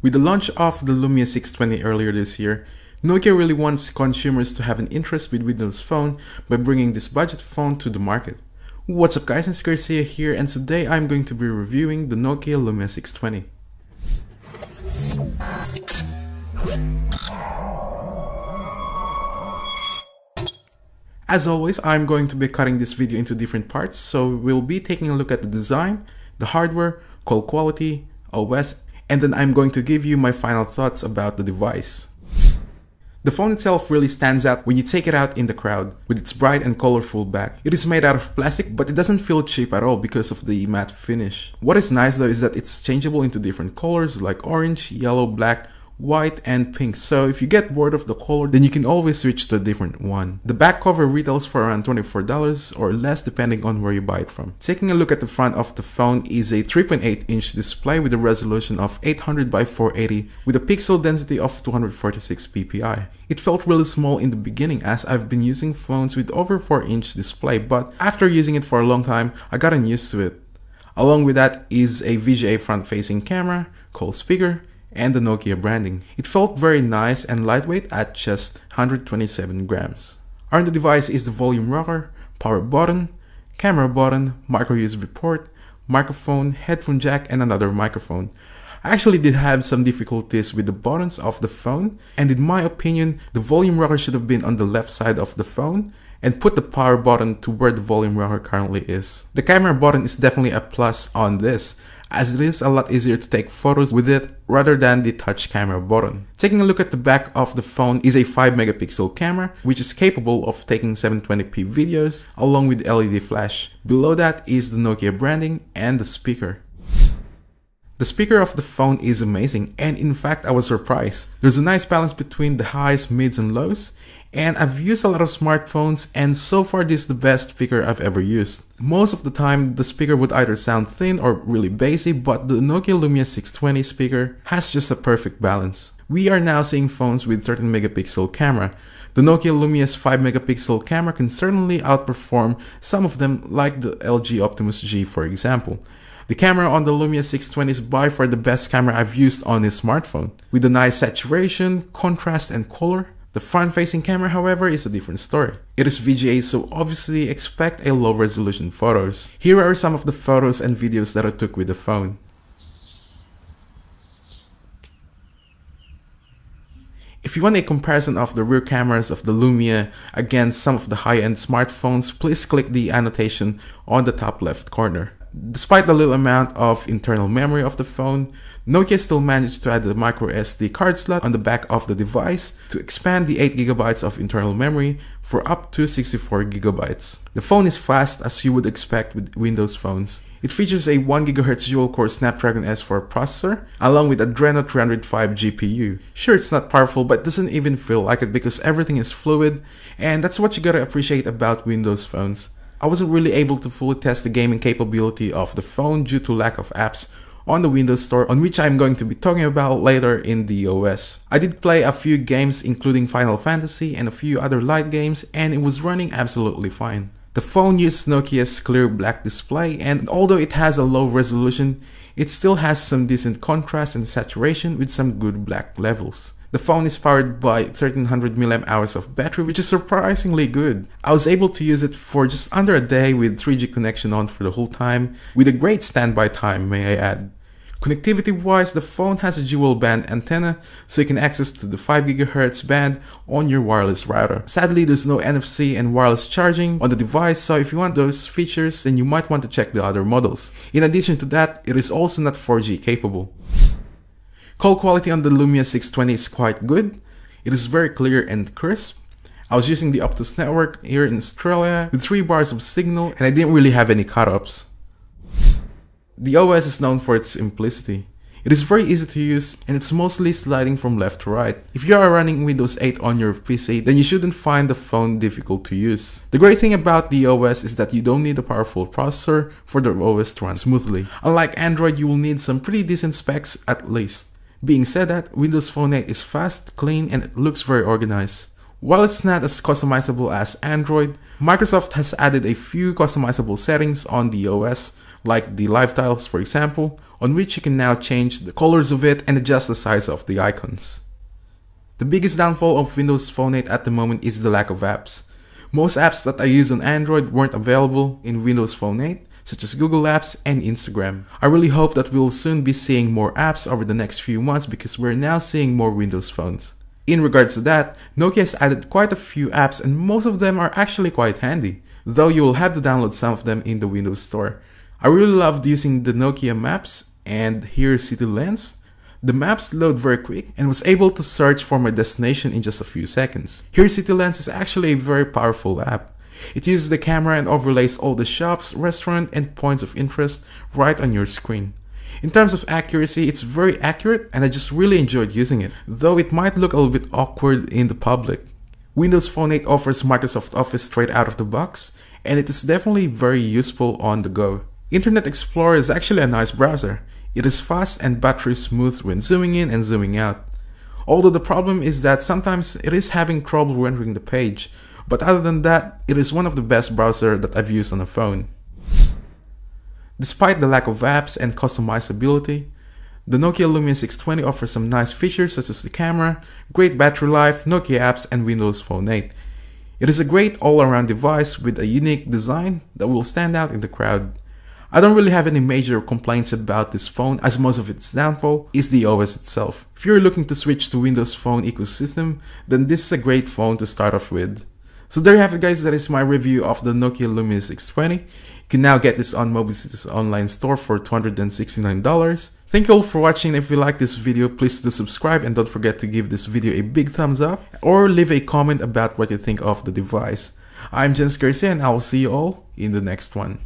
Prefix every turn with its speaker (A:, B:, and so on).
A: With the launch of the Lumia 620 earlier this year, Nokia really wants consumers to have an interest with Windows Phone by bringing this budget phone to the market. What's up guys, it's Garcia here, and today I'm going to be reviewing the Nokia Lumia 620. As always, I'm going to be cutting this video into different parts, so we'll be taking a look at the design, the hardware, call quality, OS, and then I'm going to give you my final thoughts about the device. The phone itself really stands out when you take it out in the crowd, with its bright and colorful back. It is made out of plastic, but it doesn't feel cheap at all because of the matte finish. What is nice though is that it's changeable into different colors like orange, yellow, black, white, and pink, so if you get bored of the color, then you can always switch to a different one. The back cover retails for around $24 or less depending on where you buy it from. Taking a look at the front of the phone is a 3.8-inch display with a resolution of 800 by 480 with a pixel density of 246 ppi. It felt really small in the beginning as I've been using phones with over 4-inch display, but after using it for a long time, I gotten used to it. Along with that is a VGA front-facing camera, call speaker, and the Nokia branding. It felt very nice and lightweight at just 127 grams. On the device is the volume rocker, power button, camera button, micro USB port, microphone, headphone jack, and another microphone. I actually did have some difficulties with the buttons of the phone, and in my opinion, the volume rocker should have been on the left side of the phone and put the power button to where the volume rocker currently is. The camera button is definitely a plus on this, as it is a lot easier to take photos with it rather than the touch camera button. Taking a look at the back of the phone is a 5 megapixel camera which is capable of taking 720p videos along with LED flash. Below that is the Nokia branding and the speaker. The speaker of the phone is amazing, and in fact I was surprised. There's a nice balance between the highs, mids, and lows, and I've used a lot of smartphones, and so far this is the best speaker I've ever used. Most of the time the speaker would either sound thin or really bassy, but the Nokia Lumia 620 speaker has just a perfect balance. We are now seeing phones with 13 megapixel camera. The Nokia Lumia's 5 megapixel camera can certainly outperform some of them, like the LG Optimus G for example. The camera on the Lumia 620 is by far the best camera I've used on this smartphone, with a nice saturation, contrast, and color. The front-facing camera, however, is a different story. It is VGA, so obviously expect a low-resolution photos. Here are some of the photos and videos that I took with the phone. If you want a comparison of the rear cameras of the Lumia against some of the high-end smartphones, please click the annotation on the top left corner. Despite the little amount of internal memory of the phone, Nokia still managed to add the micro SD card slot on the back of the device to expand the 8GB of internal memory for up to 64GB. The phone is fast as you would expect with Windows phones. It features a 1GHz dual-core Snapdragon S4 processor along with Adreno 305 GPU. Sure, it's not powerful, but it doesn't even feel like it because everything is fluid, and that's what you gotta appreciate about Windows phones. I wasn't really able to fully test the gaming capability of the phone due to lack of apps on the Windows Store, on which I'm going to be talking about later in the OS. I did play a few games including Final Fantasy and a few other light games, and it was running absolutely fine. The phone uses Nokia's clear black display, and although it has a low resolution, it still has some decent contrast and saturation with some good black levels. The phone is powered by 1300 mAh of battery, which is surprisingly good. I was able to use it for just under a day with 3G connection on for the whole time, with a great standby time, may I add. Connectivity wise, the phone has a dual band antenna, so you can access to the 5GHz band on your wireless router. Sadly, there's no NFC and wireless charging on the device, so if you want those features, then you might want to check the other models. In addition to that, it is also not 4G capable. Call quality on the Lumia 620 is quite good. It is very clear and crisp. I was using the Optus network here in Australia with 3 bars of signal, and I didn't really have any cut-ups. The OS is known for its simplicity. It is very easy to use, and it's mostly sliding from left to right. If you are running Windows 8 on your PC, then you shouldn't find the phone difficult to use. The great thing about the OS is that you don't need a powerful processor for the OS to run smoothly. Unlike Android, you will need some pretty decent specs at least. Being said that, Windows Phone 8 is fast, clean, and it looks very organized. While it's not as customizable as Android, Microsoft has added a few customizable settings on the OS, like the live tiles for example, on which you can now change the colors of it and adjust the size of the icons. The biggest downfall of Windows Phone 8 at the moment is the lack of apps. Most apps that I use on Android weren't available in Windows Phone 8, such as Google Apps and Instagram. I really hope that we'll soon be seeing more apps over the next few months because we're now seeing more Windows phones. In regards to that, Nokia has added quite a few apps and most of them are actually quite handy, though you will have to download some of them in the Windows Store. I really loved using the Nokia Maps, and here's City Lens. The maps load very quick and was able to search for my destination in just a few seconds. Here City Lens is actually a very powerful app. It uses the camera and overlays all the shops, restaurants, and points of interest right on your screen. In terms of accuracy, it's very accurate and I just really enjoyed using it, though it might look a little bit awkward in the public. Windows Phone 8 offers Microsoft Office straight out of the box, and it is definitely very useful on the go. Internet Explorer is actually a nice browser. It is fast and battery smooth when zooming in and zooming out. Although the problem is that sometimes it is having trouble rendering the page, but other than that, it is one of the best browsers that I've used on a phone. Despite the lack of apps and customizability, the Nokia Lumia 620 offers some nice features such as the camera, great battery life, Nokia apps, and Windows Phone 8. It is a great all-around device with a unique design that will stand out in the crowd. I don't really have any major complaints about this phone as most of its downfall is the OS itself. If you're looking to switch to Windows Phone ecosystem, then this is a great phone to start off with. So there you have it guys, that is my review of the Nokia Lumia 620. You can now get this on Mobile Cities online store for $269. Thank you all for watching. If you like this video, please do subscribe and don't forget to give this video a big thumbs up or leave a comment about what you think of the device. I'm Jens Garcia and I will see you all in the next one.